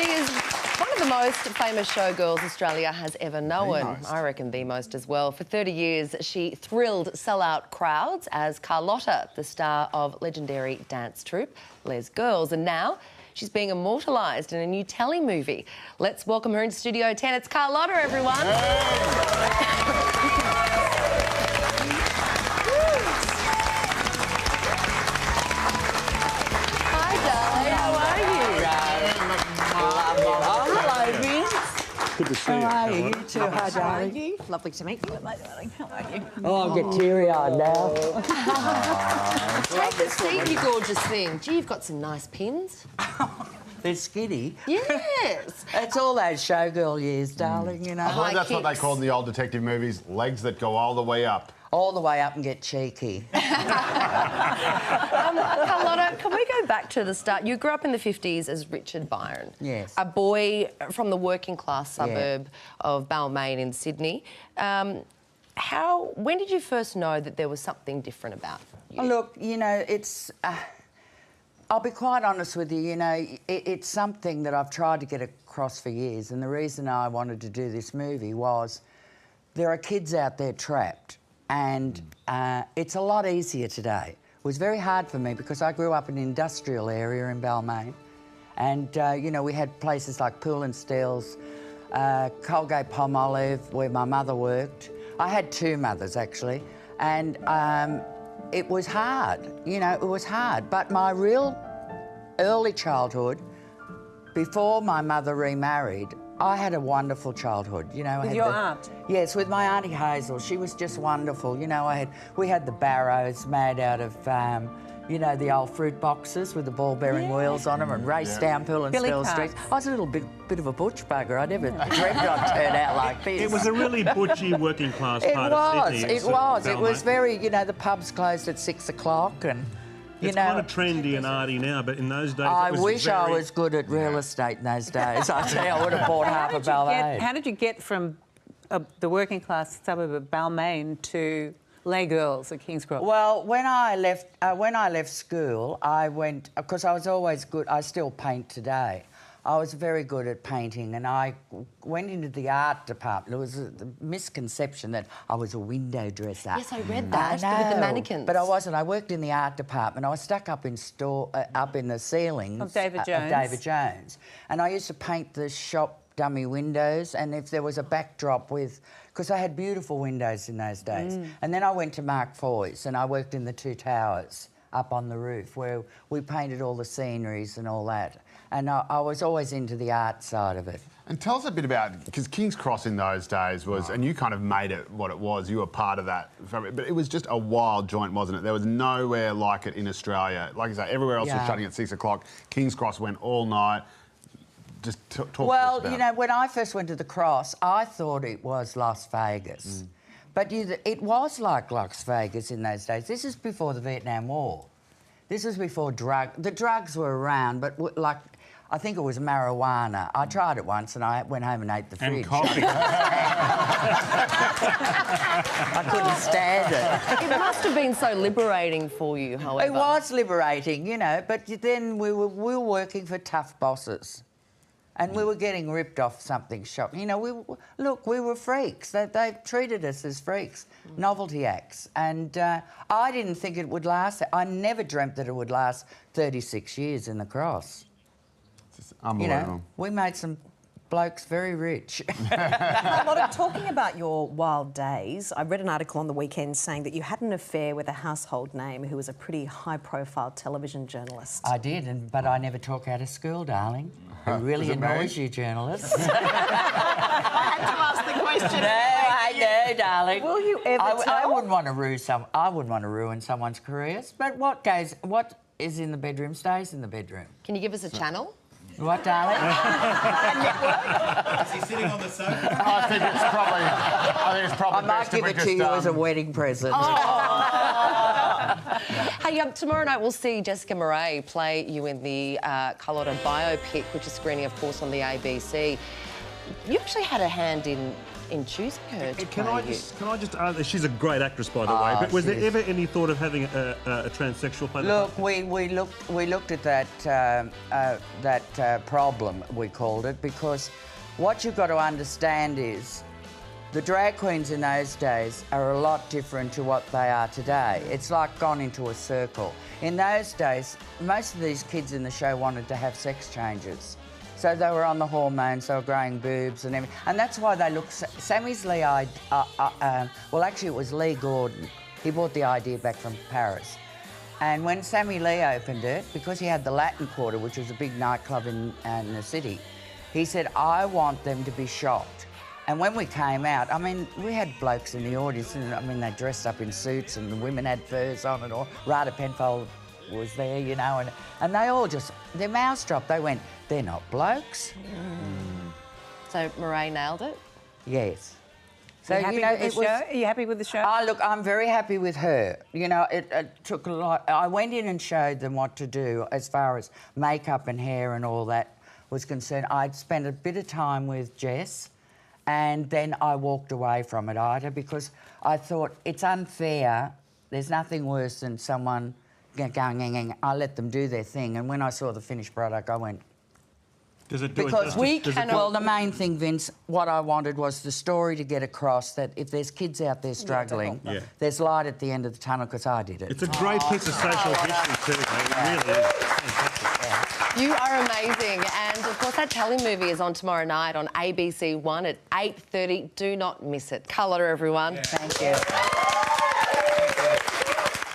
She is one of the most famous showgirls Australia has ever known. I reckon the most as well. For 30 years, she thrilled sellout crowds as Carlotta, the star of legendary dance troupe Les Girls. And now she's being immortalised in a new telemovie. Let's welcome her into Studio 10. It's Carlotta, everyone. Good to see you. How are you? You too. Hi, darling. Lovely to meet you. How are you? Oh, I'll get teary-eyed now. Take a seat, you gorgeous thing. Gee, you've got some nice pins. They're skinny. Yes. It's all those showgirl years, darling, you know. I believe that's what they called in the old detective movies, legs that go all the way up. All the way up and get cheeky. Carlotta, can we go back to the start? You grew up in the 50s as Richard Byron. Yes. A boy from the working-class suburb of Balmain in Sydney. When did you first know that there was something different about you? Oh, look, you know, it's... I'll be quite honest with you, you know, it's something that I've tried to get across for years, and the reason I wanted to do this movie was there are kids out there trapped, and it's a lot easier today. It was very hard for me because I grew up in an industrial area in Balmain, and, you know, we had places like Pool and Steels, Colgate Palmolive, where my mother worked. I had two mothers, actually, and it was hard, you know, it was hard. But my real early childhood, before my mother remarried, I had a wonderful childhood, you know. With your aunt? Yes, with my Auntie Hazel. She was just wonderful. You know, we had the barrows made out of, you know, the old fruit boxes with the ball-bearing wheels on them and raced down Pool and Steel Street. I was a little bit of a butch bugger. I never dreamed I'd turn out like this. It was a really butchy working-class part of Sydney. It was. It was very, you know, the pubs closed at 6 o'clock and... It's kind of trendy and arty now, but in those days I wish I was good at real estate in those days. I tell you, I would have bought half of Balmain. How did you get from the working-class suburb of Balmain to Les Girls at King's Cross? Well, when I left school, I went... Because I was always good. I still paint today. I was very good at painting, and I went into the art department. There was a misconception that I was a window dresser. Yes, I read that, with the mannequins. But I wasn't. I worked in the art department. I was stuck up in the ceilings of David Jones. And I used to paint the shop dummy windows, and if there was a backdrop with... Because I had beautiful windows in those days. And then I went to Mark Foy's, and I worked in the Two Towers up on the roof, where we painted all the sceneries and all that. And I was always into the art side of it. And tell us a bit about, because King's Cross in those days was, and you kind of made it what it was, you were part of that fabric, but it was just a wild joint, wasn't it? There was nowhere like it in Australia. Like I say, everywhere else was shutting at 6 o'clock. King's Cross went all night. Just talk to us about it. You know, when I first went to the Cross, I thought it was Las Vegas. But it was like Las Vegas in those days. This is before the Vietnam War. This was before the drugs were around, but like... I think it was marijuana. I tried it once and I went home and ate the fridge. And coffee. I couldn't stand it. It must have been so liberating for you, however. It was liberating, you know, but then we were working for tough bosses and we were getting ripped off something shocking. You know, we were freaks. They treated us as freaks, novelty acts. And I didn't think it would last. I never dreamt that it would last 36 years in the Cross. Unbelievable. You know, we made some blokes very rich. Carlotta, talking about your wild days, I read an article on the weekend saying that you had an affair with a household name who was a pretty high-profile television journalist. I did, but I never talk out of school, darling. It really annoys you, journalists. I had to ask the question. No, I know, darling. Will you ever tell? I wouldn't want to ruin someone's careers, but what is in the bedroom stays in the bedroom. Can you give us a channel? What, darling? Is he sitting on the sofa? I think it's probably I might give it to you as a wedding present. Hey, tomorrow night we'll see Jessica Murray play you in the Carlotta biopic, which is screening, of course, on the ABC. you actually had a hand in choosing her to Can play I you. just ask, she's a great actress, by the way, but was there ever any thought of having a transsexual play the Look, part? we looked at that problem, we called it, because what you've got to understand is the drag queens in those days are a lot different to what they are today. It's like gone into a circle. In those days, most of these kids in the show wanted to have sex changes. So they were on the hormones, they were growing boobs and everything. And that's why they look... Sammy's Lee... well, actually, it was Lee Gordon. He brought the idea back from Paris. And when Sammy Lee opened it, because he had the Latin Quarter, which was a big nightclub in the city, he said, I want them to be shocked. And when we came out, I mean, we had blokes in the audience, and I mean, they dressed up in suits and the women had furs on and all. Rada Penfold was there, you know, and they all just... Their mouths dropped. They went, they're not blokes. So Murray nailed it? Yes. So, Are you happy with the show? Are you happy with the show? Oh, look, I'm very happy with her. You know, it took a lot. I went in and showed them what to do as far as makeup and hair and all that was concerned. I'd spent a bit of time with Jess and then I walked away from it, Ida, because I thought it's unfair. There's nothing worse than someone going, I let them do their thing. And when I saw the finished product, I went... Does it do Because it? well, the main thing, Vince, what I wanted was the story to get across that if there's kids out there struggling, there's light at the end of the tunnel, because I did it. It's a great piece of social history too, mate. It really is. Fantastic. You are amazing. And, of course, that telemovie is on tomorrow night on ABC 1 at 8:30. Do not miss it. Carlotta, everyone. Thank you.